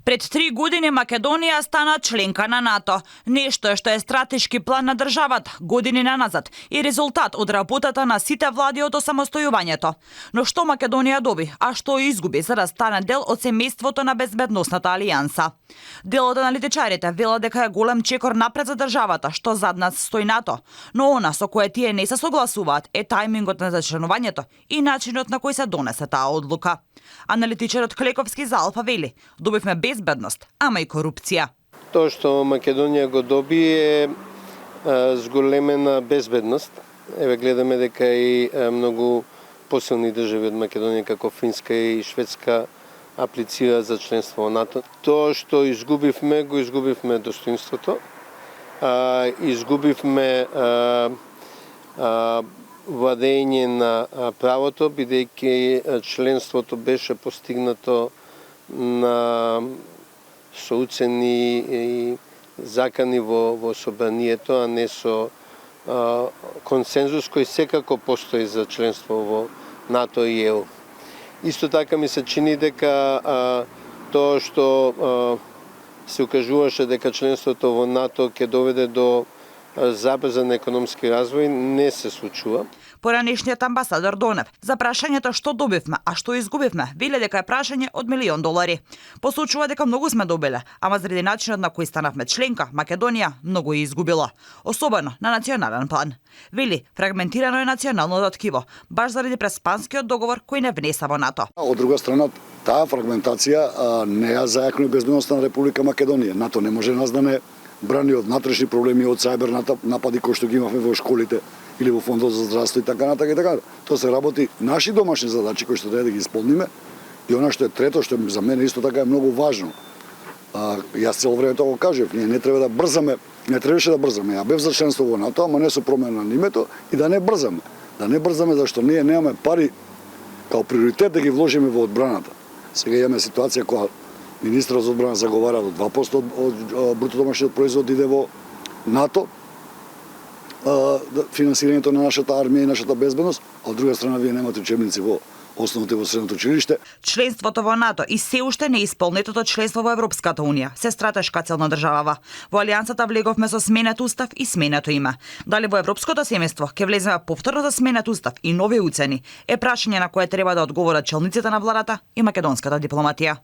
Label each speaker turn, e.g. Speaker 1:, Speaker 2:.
Speaker 1: Пред 3 години Македонија стана членка на НАТО, нешто што е стратешки план на државата години наназад и резултат од работата на сите влади од осамостојувањето. Но што Македонија доби, а што изгуби за да стане дел од семејството на безбедносната алијанса? Дел од аналитичарите велат дека е голем чекор напред за државата, што зад нас стои НАТО, но она со кое тие не се согласуваат е тајмингот на зачленувањето и начинот на кој се донесе таа одлука. Аналитичарот Клековски за Алфа вели: добивме безбедност, ама и корупција.
Speaker 2: Тоа што Македонија го доби е зголемена безбедност. Еве гледаме дека и многу посилни држави од Македонија како Финска и Шведска аплицира за членство во НАТО. Тоа што изгубивме, го изгубивме достоинството. Изгубивме владење на правото, бидејќи членството беше постигнато на соуцени и закани во собранието, а не со консензус кој секако постои за членство во НАТО и ЕУ. Исто така ми се чини дека тоа што се укажуваше дека членството во НАТО ќе доведе до забрзан економски развој, не се случува.
Speaker 1: Поранешниот амбасадор Донев за прашањето што добивме, а што изгубивме, вели дека е прашање од $1.000.000. Посочува дека многу сме добиле, ама заради начинот на кој станавме членка, Македонија многу е изгубила, особено на национален план. Вели, фрагментирано е националното ткиво, баш заради преспанскиот договор кој не внеса во НАТО.
Speaker 3: Од друга страна, таа фрагментација не ја зајакнува безбедноста на Република Македонија. НАТО не може нас да не брани од внатрешни проблеми, од сајбер напади кои што ги имавме во школите или во фондот за здравство и така натака и така. Тоа се работи наши домашни задачи кои што треба да ги исполниме. И она што е трето, што за мене исто така е многу важно. Јас цело време тоа го кажав, ние не треба да брзаме, не требаше да брзаме. Ја бев за членство во НАТО, ама не со промена на името и да не брзаме. Да не брзаме зашто ние немаме пари као приоритет да ги вложиме во одбраната. Сега имаме ситуација која министерот за одбрана заговара до 2% од бруто домашниот производ иде во НАТО, финансирањето на нашата армија и нашата безбедност, а од друга страна вие немате учебници во основното и во средното училиште.
Speaker 1: Членството во НАТО и се уште неисполнетото членство во Европската унија се стратешка цел на државава. Во алијансата влеговме со сменет устав и сменето име. Дали во европското семејство ќе влеземе повторно за сменет устав и нови уцени е прашање на кое треба да одговорат челниците на владата и македонската дипломатија.